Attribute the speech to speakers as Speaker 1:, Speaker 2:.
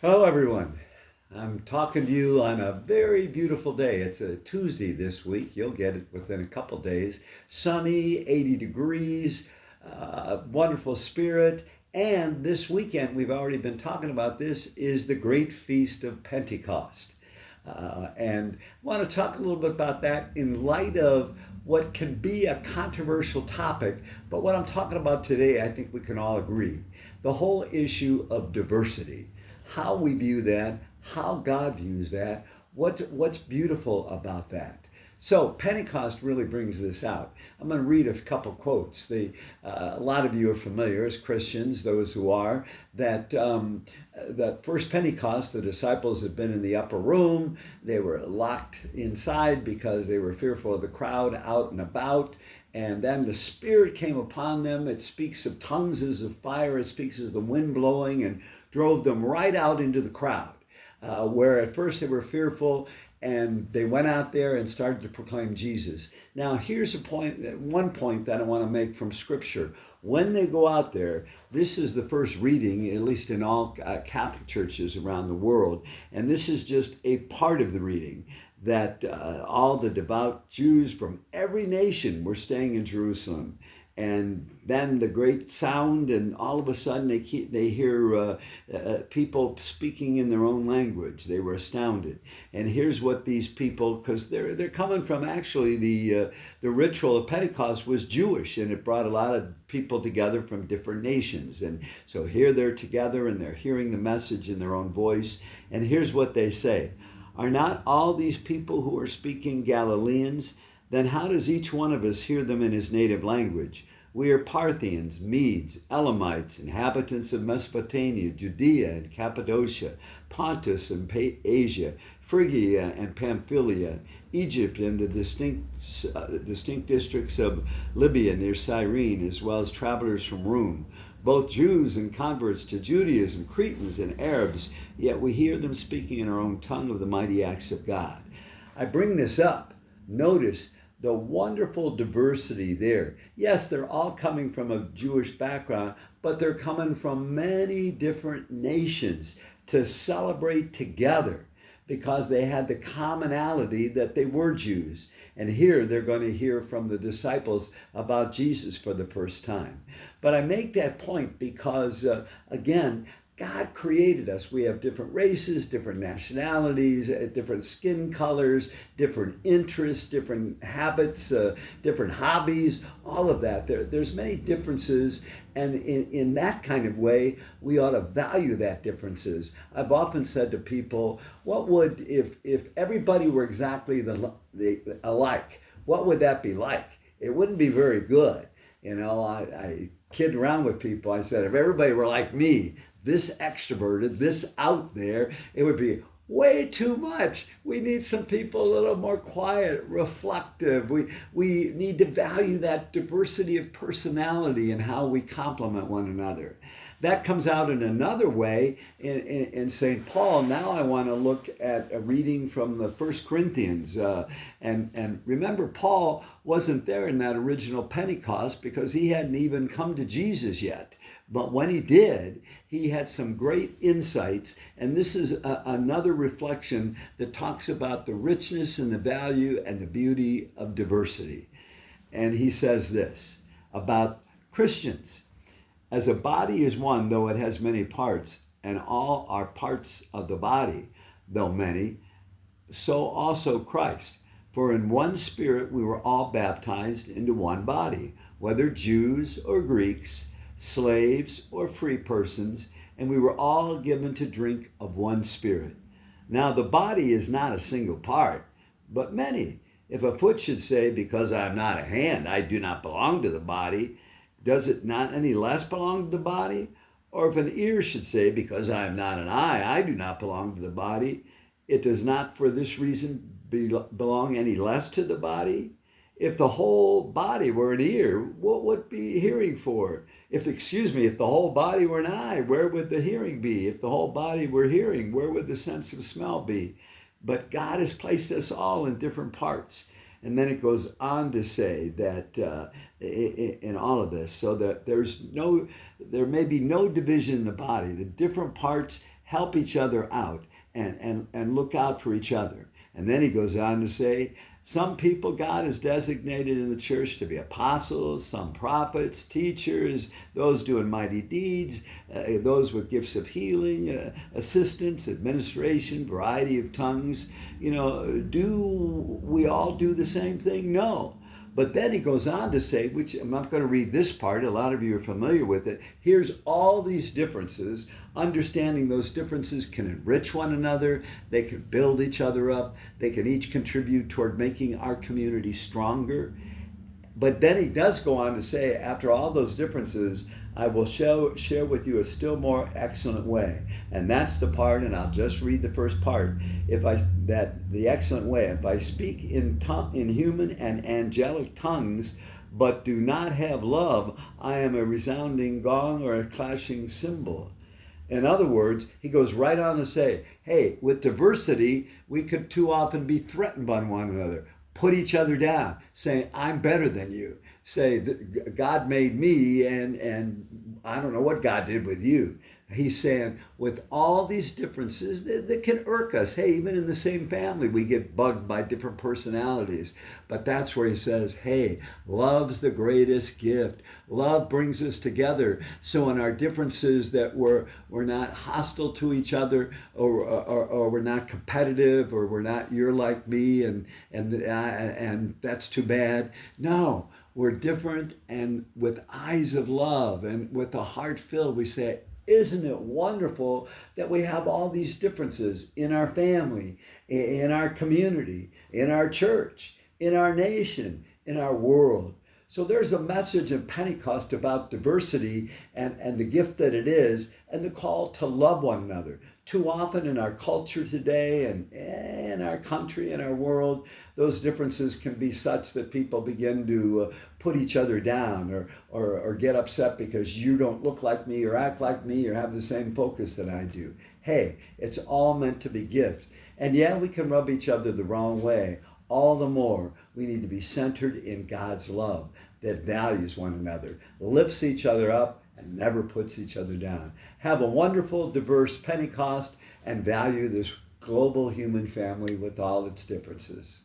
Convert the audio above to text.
Speaker 1: Hello, everyone. I'm talking to you on a very beautiful day. It's a Tuesday this week. You'll get it within a couple days. Sunny, 80 degrees, wonderful spirit. And this weekend, we've already been talking about this, is the great feast of Pentecost. And I want to talk a little bit about that in light of what can be a controversial topic. But what I'm talking about today, I think we can all agree the whole issue of diversity, how we view that, how God views that, what's beautiful about that. So Pentecost really brings this out. I'm going to read a couple quotes. A lot of you are familiar as Christians, those who are, that first Pentecost, the disciples had been in the upper room. They were locked inside because they were fearful of the crowd out and about. And then the Spirit came upon them. It speaks of tongues as of fire. It speaks of the wind blowing and drove them right out into the crowd, where at first they were fearful, and they went out there and started to proclaim Jesus. Now, here's one point that I want to make from Scripture. When they go out there, this is the first reading, at least in all Catholic churches around the world, and this is just a part of the reading, that all the devout Jews from every nation were staying in Jerusalem. And then the great sound, and all of a sudden they hear people speaking in their own language. They were astounded. And here's what these people, because they're coming from, actually the ritual of Pentecost was Jewish, and it brought a lot of people together from different nations. And so here they're together and they're hearing the message in their own voice. And here's what they say: "Are not all these people who are speaking Galileans? Then how does each one of us hear them in his native language? We are Parthians, Medes, Elamites, inhabitants of Mesopotamia, Judea and Cappadocia, Pontus and Asia, Phrygia and Pamphylia, Egypt and the distinct districts of Libya near Cyrene, as well as travelers from Rome, both Jews and converts to Judaism, Cretans and Arabs, yet we hear them speaking in our own tongue of the mighty acts of God." I bring this up. Notice the wonderful diversity there. Yes, they're all coming from a Jewish background, but they're coming from many different nations to celebrate together because they had the commonality that they were Jews. And here they're going to hear from the disciples about Jesus for the first time. But I make that point because, again, God created us. We have different races, different nationalities, different skin colors, different interests, different habits, different hobbies, all of that. There's many differences, and in that kind of way, we ought to value that differences. I've often said to people, what would, if everybody were exactly alike, what would that be like? It wouldn't be very good. You know, I kid around with people. I said, if everybody were like me, this extroverted, this out there, it would be way too much. We need some people a little more quiet, reflective. We need to value that diversity of personality and how we complement one another. That comes out in another way in St. Paul. Now I want to look at a reading from the First Corinthians. And remember, Paul wasn't there in that original Pentecost because he hadn't even come to Jesus yet. But when he did, he had some great insights. And this is another reflection that talks about the richness and the value and the beauty of diversity. And he says this about Christians: "As a body is one, though it has many parts, and all are parts of the body, though many, so also Christ. For in one Spirit we were all baptized into one body, whether Jews or Greeks, slaves or free persons, and we were all given to drink of one Spirit. Now the body is not a single part, but many. If a foot should say, because I am not a hand, I do not belong to the body, does it not any less belong to the body? Or if an ear should say, because I am not an eye, I do not belong to the body, it does not for this reason belong any less to the body? If the whole body were an ear, what would be hearing for? If the whole body were an eye, where would the hearing be? If the whole body were hearing, where would the sense of smell be? But God has placed us all in different parts. And then it goes on to say that in all of this, so that there may be no division in the body. The different parts help each other out and look out for each other. And then he goes on to say, some people God has designated in the church to be apostles, some prophets, teachers, those doing mighty deeds, those with gifts of healing, assistance, administration, variety of tongues. Do we all do the same thing? No. But then he goes on to say, which I'm not going to read this part, a lot of you are familiar with it. Here's all these differences. Understanding those differences can enrich one another. They can build each other up. They can each contribute toward making our community stronger. But then he does go on to say, after all those differences, I will share with you a still more excellent way. And that's the part, and I'll just read the first part. The excellent way, if I speak in human and angelic tongues, but do not have love, I am a resounding gong or a clashing cymbal. In other words, he goes right on to say, hey, with diversity, we could too often be threatened by one another. Put each other down, saying, I'm better than you. Say, God made me, and I don't know what God did with you. He's saying, with all these differences that can irk us, hey, even in the same family, we get bugged by different personalities. But that's where he says, hey, love's the greatest gift. Love brings us together. So in our differences that we're not hostile to each other, or we're not competitive, or we're not you're like me, and that's too bad. No, we're different, and with eyes of love and with a heart filled, we say, isn't it wonderful that we have all these differences in our family, in our community, in our church, in our nation, in our world? So there's a message in Pentecost about diversity and the gift that it is, and the call to love one another. Too often in our culture today and in our country and our world, those differences can be such that people begin to put each other down or get upset because you don't look like me or act like me or have the same focus that I do. Hey, it's all meant to be gift. And yeah, we can rub each other the wrong way. All the more, we need to be centered in God's love that values one another, lifts each other up, and never puts each other down. Have a wonderful, diverse Pentecost and value this global human family with all its differences.